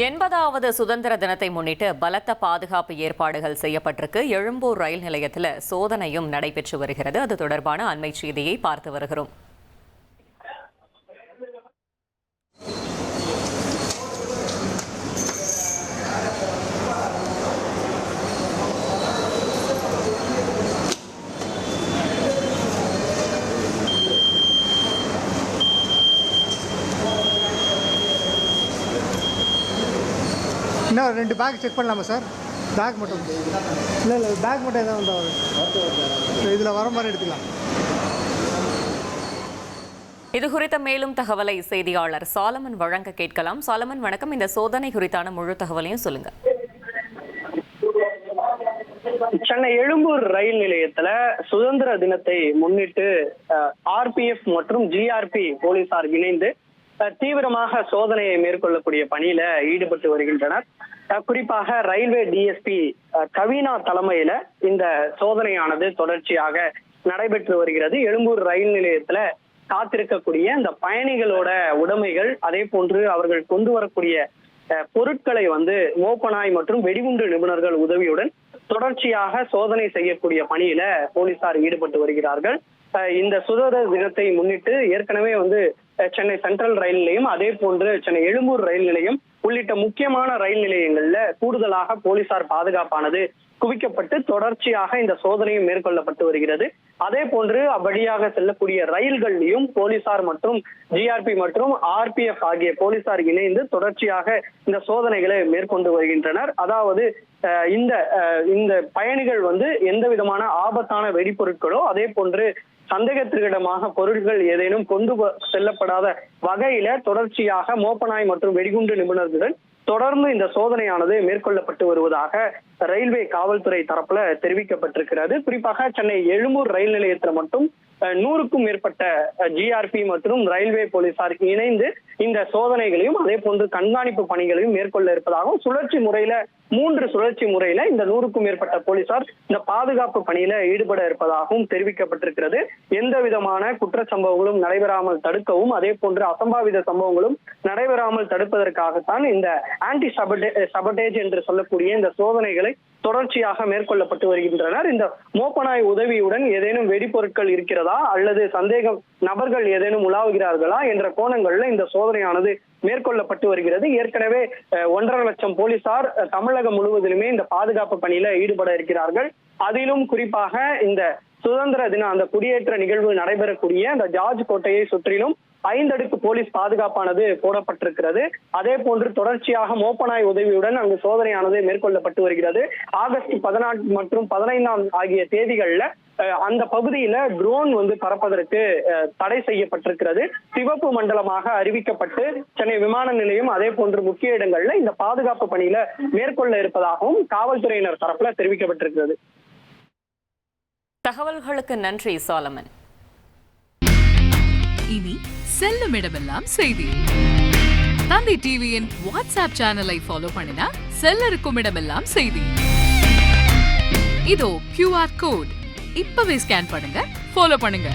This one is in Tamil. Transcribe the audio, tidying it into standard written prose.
80வது சுதந்திர தினத்தை முன்னிட்டு பலத்த பாதுகாப்பு ஏற்பாடுகள் செய்யப்பட்டிருக்கு. எழும்பூர் ரயில் நிலையத்தில் சோதனையும் நடைபெற்று வருகிறது. அது தொடர்பான அண்மை செய்தியை பார்த்து வருகிறோம். இன்னும் 2 பேக் செக் பண்ணலாமா சார்? பேக் மட்டும் இல்லை பேக் மட்டும் எதாவது வந்தால் இதில் வர மாதிரி எடுத்துக்கலாம். இது குறித்த மேலும் தகவலை செய்தியாளர் சாலமன் வழங்க கேட்கலாம். சாலமன் வணக்கம். இந்த சோதனை குறித்தான முழு தகவலையும் சொல்லுங்க. சென்னை எழும்பூர் ரயில் நிலையத்துல சுதந்திர தினத்தை முன்னிட்டு RPF மற்றும் GRP போலீசார் இணைந்து தீவிரமாக சோதனையை மேற்கொள்ளக்கூடிய பணியில ஈடுபட்டு வருகின்றனர். குறிப்பாக ரயில்வே DSP கவினா தலைமையில இந்த சோதனையானது தொடர்ச்சியாக நடைபெற்று வருகிறது. எழும்பூர் ரயில் நிலையத்துல காத்திருக்கக்கூடிய இந்த பயணிகளோட உடைமைகள், அதே போன்று அவர்கள் கொண்டு வரக்கூடிய பொருட்களை மோப்பனாய் மற்றும் வெடிகுண்டு நிபுணர்கள் உதவியுடன் தொடர்ச்சியாக சோதனை செய்யக்கூடிய பணியில போலீசார் ஈடுபட்டு வருகிறார்கள். இந்த சுதந்திர தினத்தை முன்னிட்டு ஏற்கனவே சென்னை சென்ட்ரல் ரயில் நிலையம், அதே போன்று சென்னை எழும்பூர் ரயில் நிலையம் உள்ளிட்ட முக்கியமான ரயில் நிலையங்கள்ல கூடுதலாக போலீசார் பாதுகாப்பானது குவிக்கப்பட்டு தொடர்ச்சியாக இந்த சோதனையும் மேற்கொள்ளப்பட்டு வருகிறது. அதே போன்று அவ்வழியாக செல்லக்கூடிய ரயில்கள்லையும் போலீசார் மற்றும் GRP மற்றும் RPF ஆகிய போலீசார் இணைந்து தொடர்ச்சியாக இந்த சோதனைகளை மேற்கொண்டு வருகின்றனர். அதாவது இந்த பயணிகள் எந்த விதமான ஆபத்தான வெடிப்பொருட்களோ, அதே போன்று சந்தேகத்திற்கிடமாக பொருட்கள் ஏதேனும் கொண்டு செல்லப்படாத வகையில தொடர்ச்சியாக மோப்பனாய் மற்றும் வெடிகுண்டு நிபுணர்களுடன் தொடர்ந்து இந்த சோதனையானது மேற்கொள்ளப்பட்டு வருவதாக ரயில்வே காவல்துறை தரப்புல தெரிவிக்கப்பட்டிருக்கிறது. குறிப்பாக சென்னை எழும்பூர் ரயில் நிலையத்துல மட்டும் 100க்கும் மேற்பட்ட GRP மற்றும் ரயில்வே போலீசார் இணைந்து இந்த சோதனைகளையும் அதே போன்று கண்காணிப்பு பணிகளையும் மேற்கொள்ள இருப்பதாகவும், 3 சுழற்சி முறையில இந்த 100க்கும் மேற்பட்ட போலீசார் இந்த பாதுகாப்பு பணியில ஈடுபட இருப்பதாகவும் தெரிவிக்கப்பட்டிருக்கிறது. எந்த விதமான குற்ற சம்பவங்களும் நடைபெறாமல் தடுக்கவும், அதே போன்று அசம்பாவித சம்பவங்களும் நடைபெறாமல் தடுப்பதற்காகத்தான் இந்த ஆன்டி சபடேஜ் என்று சொல்லக்கூடிய இந்த சோதனைகளை தொடர்ச்சியாக மேற்கொள்ளப்பட்டு வருகின்றனர். இந்த மோப்பனாய் உதவியுடன் ஏதேனும் வெடிப்பொருட்கள் இருக்கிறதா அல்லது சந்தேக நபர்கள் ஏதேனும் உலாவுகிறார்களா என்ற கோணங்கள்ல இந்த சோதனையானது மேற்கொள்ளப்பட்டு வருகிறது. ஏற்கனவே 1.5 லட்சம் போலீசார் தமிழகம் முழுவதிலுமே இந்த பாதுகாப்பு பணியில ஈடுபட இருக்கிறார்கள். அதிலும் குறிப்பாக இந்த சுதந்திர தின அந்த குடியேற்ற நிகழ்வு நடைபெறக்கூடிய அந்த ஜார்ஜ் கோட்டையை சுற்றிலும் 5 அடுக்கு போலீஸ் பாதுகாப்பானது போடப்பட்டிருக்கிறது. அதே போன்று தொடர்ச்சியாக மோப்பனாய் உதவியுடன் அங்கு சோதனையானது மேற்கொள்ளப்பட்டு வருகிறது. ஆகஸ்ட் 14 மற்றும் 15 ஆகிய தேதிகள்ல அந்த பகுதியில ட்ரோன் பறப்பதற்கு தடை செய்யப்பட்டிருக்கிறது. சிவப்பு மண்டலமாக அறிவிக்கப்பட்டு சென்னை விமான நிலையம் அதே போன்று முக்கிய இடங்கள்ல இந்த பாதுகாப்பு பணியில மேற்கொள்ள இருப்பதாகவும் காவல்துறையினர் தரப்புல தெரிவிக்கப்பட்டிருக்கிறது. தகவல்களுக்கு நன்றி சாலமன். இனி செல்லும் இடமெல்லாம் செய்தி. தந்தி டிவியின் வாட்ஸ்அப் சேனலை ஃபாலோ பண்ணினா செல்ல இருக்கும் இடமெல்லாம் செய்தி. இதோ QR கோட் இப்பவே ஸ்கேன் பண்ணுங்க, ஃபாலோ பண்ணுங்க.